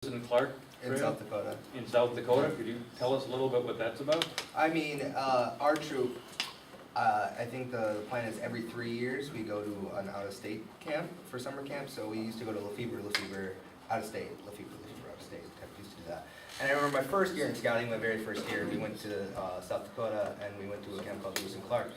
in Clark In South Dakota. in South Dakota. Could you tell us a little bit what that's about? I mean, our troop, I think the plan is every 3 years we go to an out-of-state camp for summer camp. So we used to go to Lefebvre, out-of-state, Lefebvre, out-of-state. Used to do that. And I remember my first year in scouting, my very first year, we went to South Dakota and we went to a camp called Lewis and Clark.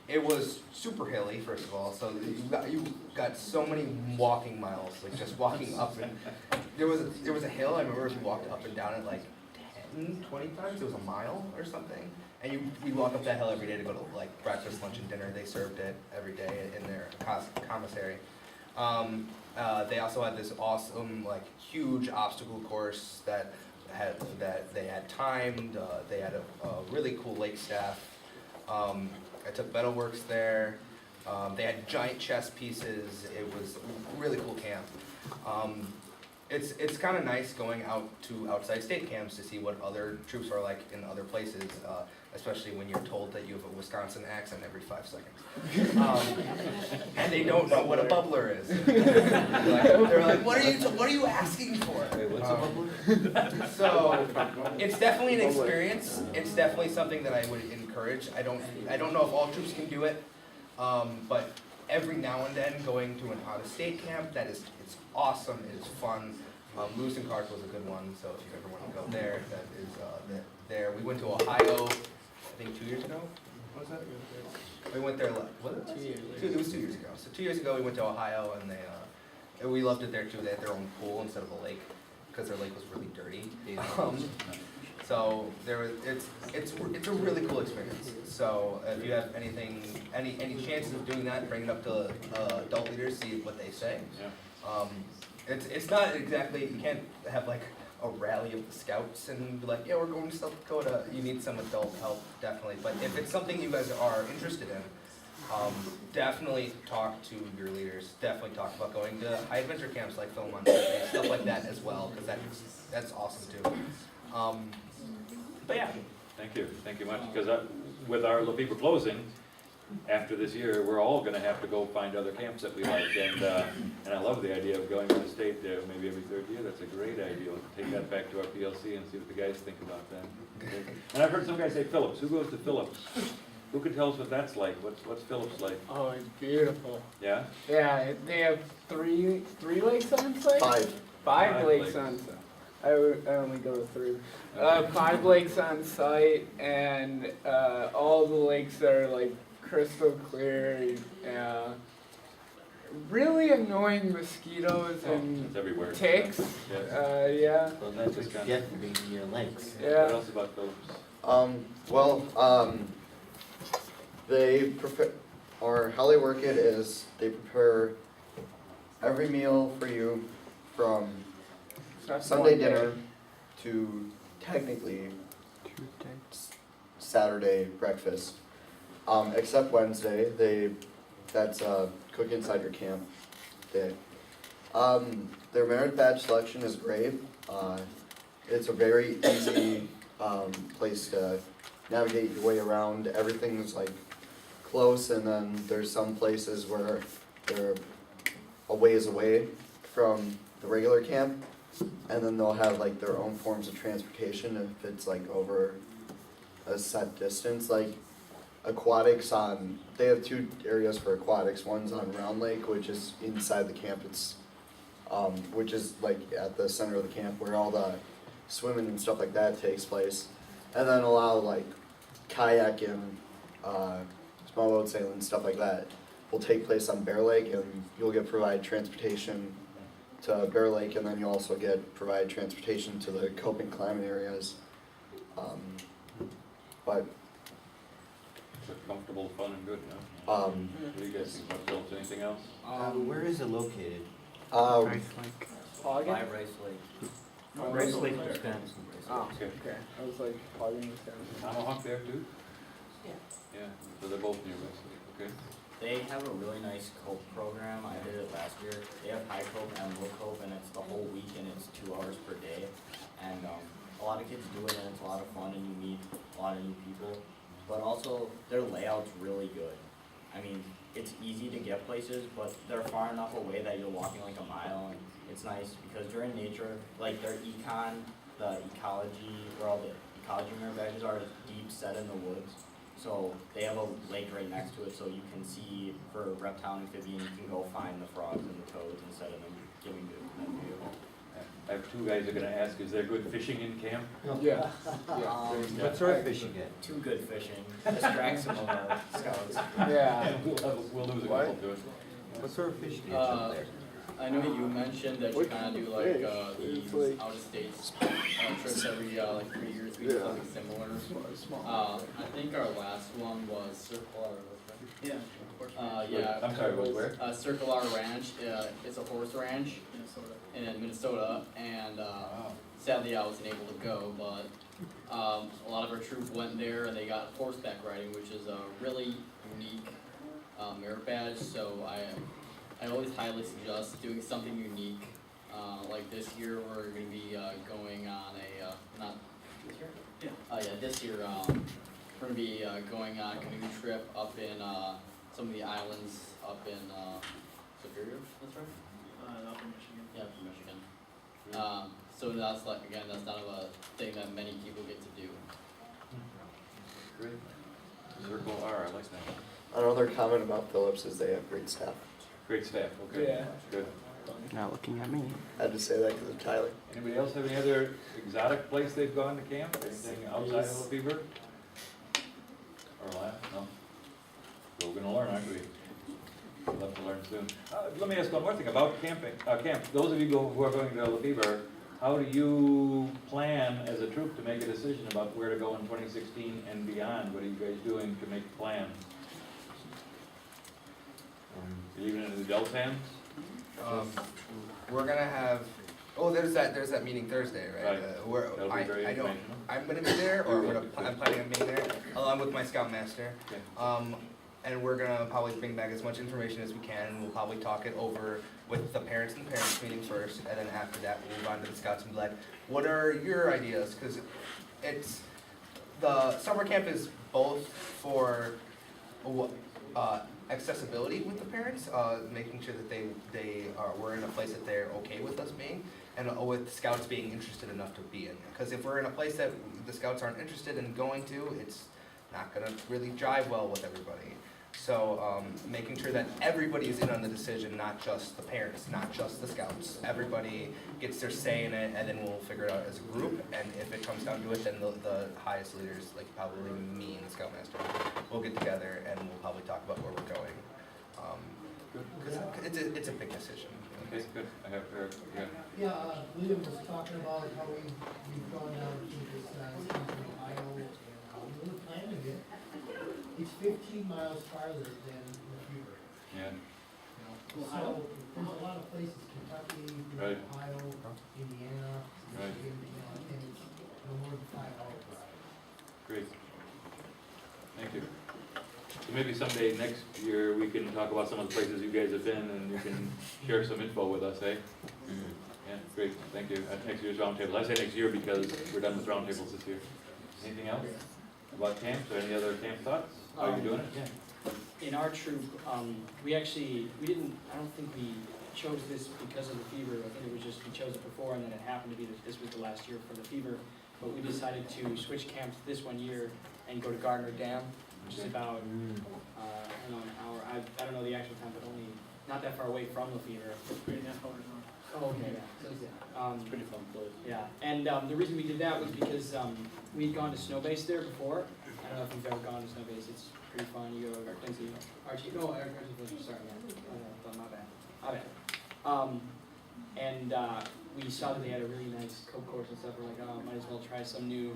It was super hilly, first of all, so you got so many walking miles, like just walking up, and there was a hill. I remember we walked up and down it like 10, 20 times. It was a mile or something, and we walk up that hill every day to go to like breakfast, lunch, and dinner. They served it every day in their commissary. They also had this awesome, like huge obstacle course that they had timed. They had a really cool lake staff. I took metalworks there. They had giant chess pieces. It was a really cool camp. It's kind of nice going out to outside state camps to see what other troops are like in other places, especially when you're told that you have a Wisconsin accent every 5 seconds. And they don't know what a bubbler is. They're like, what are you asking for? Hey, what's a bubbler? So it's definitely an experience. It's definitely something that I would encourage. I don't know if all troops can do it, but every now and then going to an out-of-state camp, it's awesome. It is fun. Lewis and Clark was a good one. So if you ever want to go there, that is there. We went to Ohio, I think 2 years ago. What was that? We went there. Was it 2 years? It was 2 years ago. So 2 years ago we went to Ohio, and we loved it there too. They had their own pool instead of a lake because their lake was really dirty. So it's a really cool experience. So if you have any chances of doing that, bring it up to adult leaders, see what they say. Yeah. It's not exactly, you can't have like a rally of the scouts and be like, yeah, we're going to South Dakota. You need some adult help, definitely. But if it's something you guys are interested in, definitely talk to your leaders. Definitely talk about going to high adventure camps like Philmont, stuff like that as well, because that's awesome too. But yeah. Thank you much. Because with our Lefebvre closing, after this year, we're all going to have to go find other camps that we like, and I love the idea of going out of state there maybe every third year. That's a great idea. We'll take that back to our PLC and see what the guys think about that. And I've heard some guys say Phillips. Who goes to Phillips? Who can tell us what that's like? What's Phillips like? Oh, it's beautiful. Yeah? Yeah, they have three lakes on site? Five lakes on site. I only go to 3. 5 lakes on site, and all the lakes are like crystal clear. Really annoying mosquitoes and It's everywhere. ticks. Yes. Yeah. Well, that's what you get for being near lakes. Yeah. What else about Phillips? They prepare, or how they work it is they prepare every meal for you from That's Sunday one day. dinner to technically Saturday breakfast. Except Wednesday, that's cook inside your camp day. Their merit badge selection is great. It's a very easy place to navigate your way around. Everything's like close, and then there's some places where they're a ways away from the regular camp, and then they'll have like their own forms of transportation if it's like over a set distance. Like aquatics they have 2 areas for aquatics. One's on Round Lake, which is inside the camp. It's which is like at the center of the camp where all the swimming and stuff like that takes place, and then allow like kayaking, small boat sailing, stuff like that will take place on Bear Lake, and you'll get provided transportation to Bear Lake, and then you also get provided transportation to the coping climate areas. But It's comfortable, fun, and good, you know? What do you guys think about Phillips? Anything else? Where is it located? Ogden? By Rice Lake. Rice Lake, Wisconsin. Oh, Okay. okay. I was like Ogden, Wisconsin. Tomahawk there too? Yeah. Yeah, so they're both near Wesley, okay? They have a really nice cope program. I did it last year. They have high cope and low cope, and it's the whole week, and it's 2 hours per day. And a lot of kids do it, and it's a lot of fun, and you meet a lot of new people. But also, their layout's really good. I mean, it's easy to get places, but they're far enough away that you're walking like a mile, and it's nice because they're in nature, like their the ecology, where all the ecology mirror badges are, is deep set in the woods. So they have a lake right next to it, so you can see, for reptile and amphibian, you can go find the frogs and the toads instead of them giving you them view. I have two guys who are gonna ask, is there good fishing in camp? Yeah. What sort of fish you get? Too good fishing, distracts some of our scouts. Yeah. We'll lose a couple to it. What sort of fish do you get there? I know you mentioned that you kind of do like these It's like- out of state trips every like 3 years. We do something similar. I think our last one was Circle R. Yeah. Yeah. I'm sorry, was where? Circle R Ranch. It's a horse ranch in Minnesota, and sadly I wasn't able to go, but a lot of our troop went there and they got horseback riding, which is a really unique merit badge. So I always highly suggest doing something unique. Like this year, we're going to be going on a not this year. Yeah. This year we're going to be going on a canoe trip up in some of the islands up in Superior. That's right. Up in Michigan. Yeah, from Michigan. So that's like again, that's not a thing that many people get to do. Great. Circle R, I like that. Another comment about Phillips is they have great staff. Great staff, okay. Yeah. Good. Not looking at me. I had to say that because of Tyler. Anybody else have any other exotic place they've gone to camp? Anything outside of Lefebvre? Or last? No? So we're gonna learn, aren't we? We'll have to learn soon. Let me ask one more thing about camping, camp. Those of you who are going to Lefebvre, how do you plan as a troop to make a decision about where to go in 2016 and beyond? What are you guys doing to make plans? You leaving it in the adults' hands? We're gonna have, there's that meeting Thursday, right? Right. That'll be very I don't, informational. I'm gonna be there, or You will, I'm planning on being there, along with my scoutmaster. Okay. And we're gonna probably bring back as much information as we can, and we'll probably talk it over with the parents and parents meeting first, and then after that, we'll move on to the scouts and be like, what are your ideas? Cause the summer camp is both for, accessibility with the parents, making sure that we're in a place that they're okay with us being, and with scouts being interested enough to be in. Because if we're in a place that the scouts aren't interested in going to, it's not gonna really jive well with everybody. So making sure that everybody is in on the decision, not just the parents, not just the scouts. Everybody gets their say in it, and then we'll figure it out as a group. And if it comes down to it, then the highest leaders, like probably me and the scoutmaster, will get together and we'll probably talk about where we're going. Because it's a big decision. Okay, good. I have, yeah. Yeah, William was talking about how we've gone down to this, Ohio, and we were planning it. It's 15 miles farther than Lefebvre. Yeah. So, there's a lot of places, Kentucky, Right. Ohio, Indiana, Right. Michigan, and it's no more than 5 hours. Great. Thank you. So maybe someday next year, we can talk about some of the places you guys have been, and you can share some info with us, eh? Yeah, great, thank you. At next year's roundtable. I say next year because we're done with roundtables this year. Anything else about camps, or any other camp thoughts? How are you doing it? Yeah. In our troop, I don't think we chose this because of the fever. I think it was just, we chose it before, and then it happened to be that this was the last year for the fever. But we decided to switch camps this one year and go to Gardner Dam, which is about, I don't know, an hour. I don't know the actual time, but only, not that far away from Lefebvre. 3.5 hours north. Oh, okay, yeah. It's pretty fun place. Yeah, and the reason we did that was because we'd gone to snow base there before. I don't know if you've ever gone to snow base. It's pretty fun. You go to Quincy, Archie. No, Archie. Sorry, man. Oh, my bad. My bad. And we saw that they had a really nice Coke course and stuff. We're like, oh, might as well try some new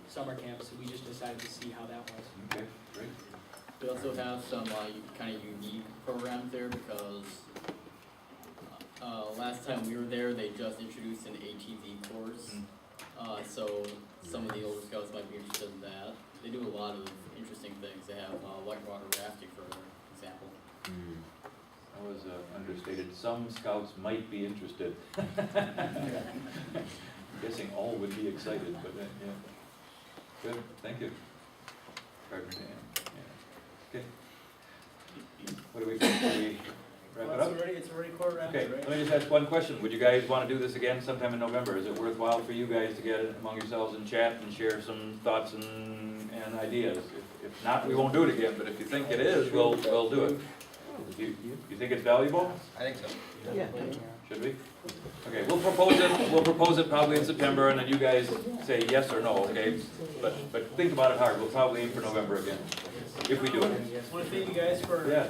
summer camp. So we just decided to see how that was. Okay, great. We also have some kind of unique programs there because last time we were there, they just introduced an ATV course. So some of the older scouts might be interested in that. They do a lot of interesting things. They have whitewater rafting, for example. That was understated. Some scouts might be interested. Guessing all would be excited, but yeah. Good, thank you. Gardner Dam, yeah. Okay. What do we think? Should we wrap it up? It's already quarter Okay, let me just ask one question. Would you guys want to do this again sometime in November? Is it worthwhile for you guys to get among yourselves and chat and share some thoughts and ideas? If not, we won't do it again, but if you think it is, we'll do it. You think it's valuable? I think so. Yeah. Should we? Okay, we'll propose it probably in September, and then you guys say yes or no, okay? But think about it hard. We'll probably aim for November again, if we do it. Want to thank you guys for Yeah,